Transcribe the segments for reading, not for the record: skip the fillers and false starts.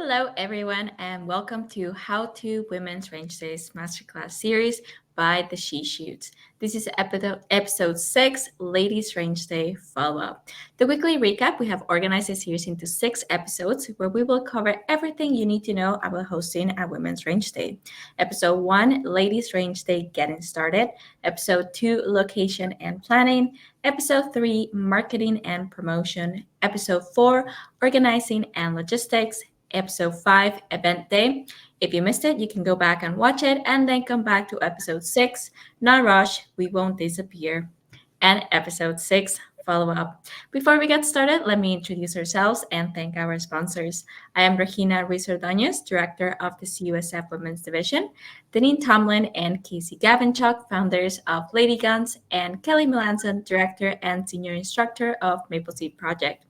Hello, everyone, and welcome to How to Women's Range Days Masterclass series by the She Shoots. This is episode 6, Ladies Range Day Follow Up. The weekly recap, we have organized this series into 6 episodes where we will cover everything you need to know about hosting a Women's Range Day. Episode 1, Ladies Range Day Getting Started. Episode 2, Location and Planning. Episode 3, Marketing and Promotion. Episode 4, Organizing and Logistics. Episode 5, Event Day. If you missed it, you can go back and watch it and then come back to episode 6, Not Rush, We Won't Disappear, and episode 6, Follow Up. Before we get started, let me introduce ourselves and thank our sponsors. I am Regina Ruiz Ordóñez, Director of the CUSF Women's Division, Deneen Tomlin and Casey Gavinchuk, founders of Lady Guns, and Kelly Melanson, Director and Senior Instructor of Maple Seed Project.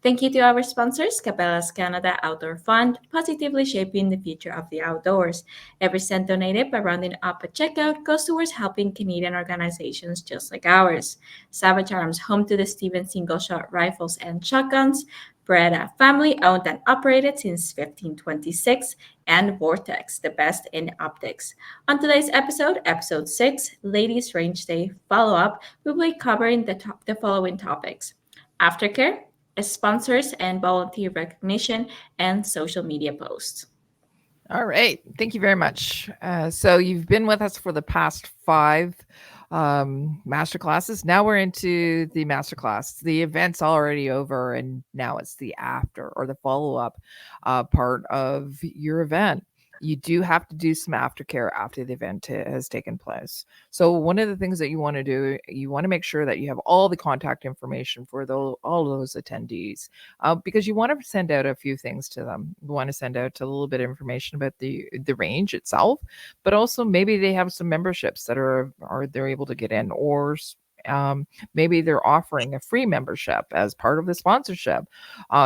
Thank you to our sponsors, Cabela's Canada Outdoor Fund, positively shaping the future of the outdoors. Every cent donated by rounding up at checkout goes towards helping Canadian organizations just like ours. Savage Arms, home to the Stevens single-shot rifles and shotguns. Beretta, family owned and operated since 1526. And Vortex, the best in optics. On today's episode, episode 6, Ladies Range Day Follow-Up, we will be covering the following topics: aftercare, sponsors and volunteer recognition, and social media posts. All right. Thank you very much. So you've been with us for the past 5 master classes. Now we're into the master class. The event's already over, and now it's the after or the follow-up part of your event. You do have to do some aftercare after the event has taken place. So one of the things that you want to do, you want to make sure that you have all the contact information for all those attendees, because you want to send out a few things to them. You want to send out a little bit of information about the range itself, but also maybe they have some memberships that are they're able to get in, or maybe they're offering a free membership as part of the sponsorship.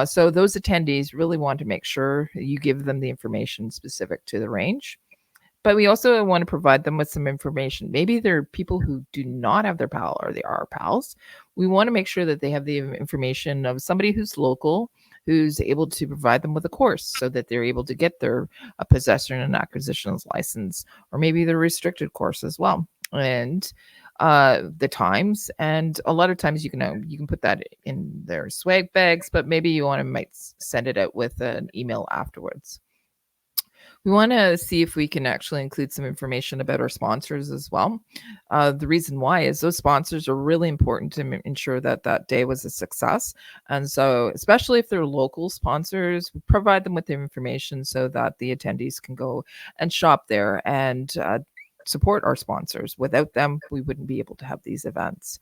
So those attendees really want to make sure you give them the information specific to the range. But we also want to provide them with some information. Maybe there are people who do not have their PAL or they are PALs. We want to make sure that they have the information of somebody who's local, who's able to provide them with a course so that they're able to get their possession and acquisitions license, or maybe the restricted course as well. And the times, and a lot of times you can put that in their swag bags, but maybe you might send it out with an email afterwards. We want to see if we can actually include some information about our sponsors as well. The reason why is those sponsors are really important to ensure that that day was a success. And so, especially if they're local sponsors, we provide them with the information so that the attendees can go and shop there and support our sponsors. Without them, we wouldn't be able to have these events.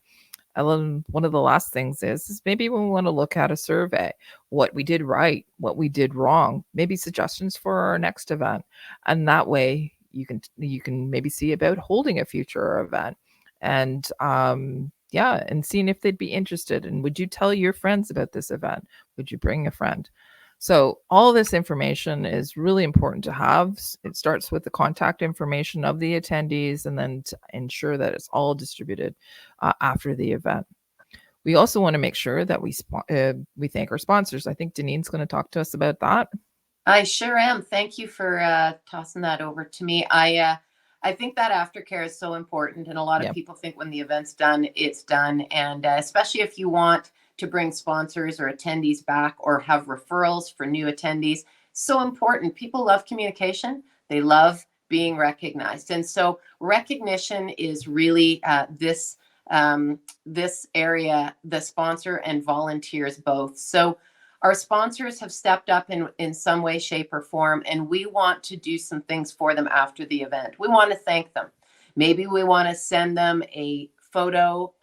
And then one of the last things is maybe we want to look at a survey, what we did right, what we did wrong, maybe suggestions for our next event. And that way you can maybe see about holding a future event, and and seeing if they'd be interested. And would you tell your friends about this event? Would you bring a friend? So all this information is really important to have. It starts with the contact information of the attendees, and then to ensure that it's all distributed after the event. We also want to make sure that we thank our sponsors. I think Deneen's going to talk to us about that. I sure am. Thank you for tossing that over to me. I think that aftercare is so important, and a lot of people think when the event's done, it's done. And especially if you want to bring sponsors or attendees back, or have referrals for new attendees. So important. People love communication. They love being recognized. And so recognition is really this area, the sponsor and volunteers both. So our sponsors have stepped up in some way, shape, or form, and we want to do some things for them after the event. We want to thank them. Maybe we want to send them a photo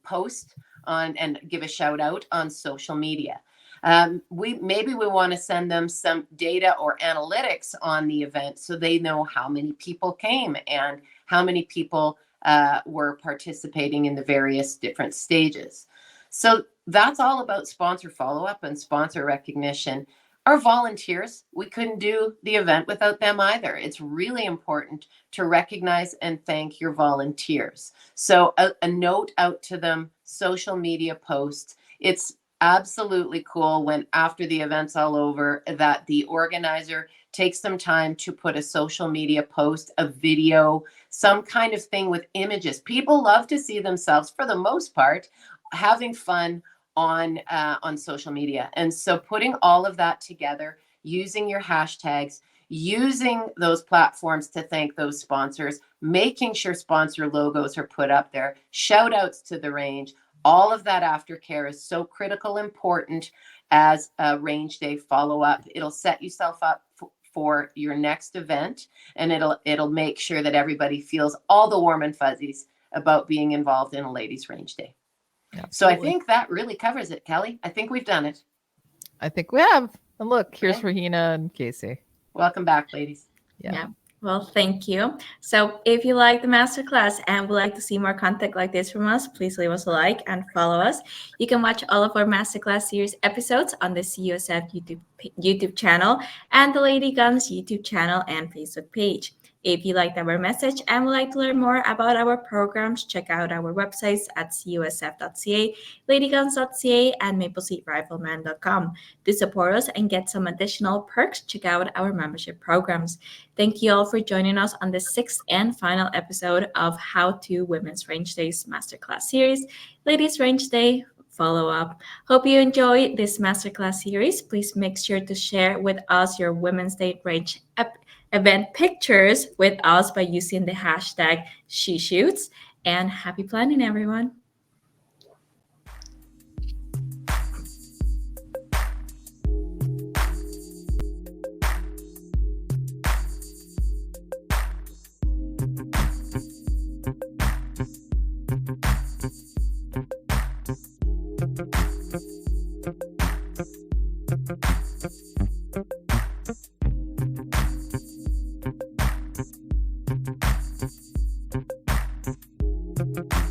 post and give a shout out on social media. We want to send them some data or analytics on the event so they know how many people came and how many people were participating in the various different stages. So that's all about sponsor follow-up and sponsor recognition. Our volunteers, we couldn't do the event without them either. It's really important to recognize and thank your volunteers. So a note out to them, social media posts. It's absolutely cool when after the event's all over that the organizer takes some time to put a social media post, a video, some kind of thing with images. People love to see themselves, for the most part, having fun on social media. And so putting all of that together, using your hashtags, using those platforms to thank those sponsors, making sure sponsor logos are put up there, shout outs to the range, all of that aftercare is so critical, important as a range day follow up. It'll set yourself up for your next event, and it'll make sure that everybody feels all the warm and fuzzies about being involved in a ladies range day. Absolutely. So I think that really covers it, Kelly. I think we've done it. I think we have. And look, here's Okay. Rahina and Casey. Welcome back, ladies. Yeah. Well, thank you. So if you like the masterclass and would like to see more content like this from us, please leave us a like and follow us. You can watch all of our masterclass series episodes on the CUSF YouTube channel and the Lady Guns YouTube channel and Facebook page. If you liked our message and would like to learn more about our programs, check out our websites at cusf.ca, ladyguns.ca, and mapleseedrifleman.com. To support us and get some additional perks, check out our membership programs. Thank you all for joining us on the 6th and final episode of How to Women's Range Days Masterclass Series, Ladies Range Day Follow-Up. Hope you enjoyed this masterclass series. Please make sure to share with us your Women's Day Range event pictures with us by using the hashtag #SheShoots. And happy planning, everyone. Thank you.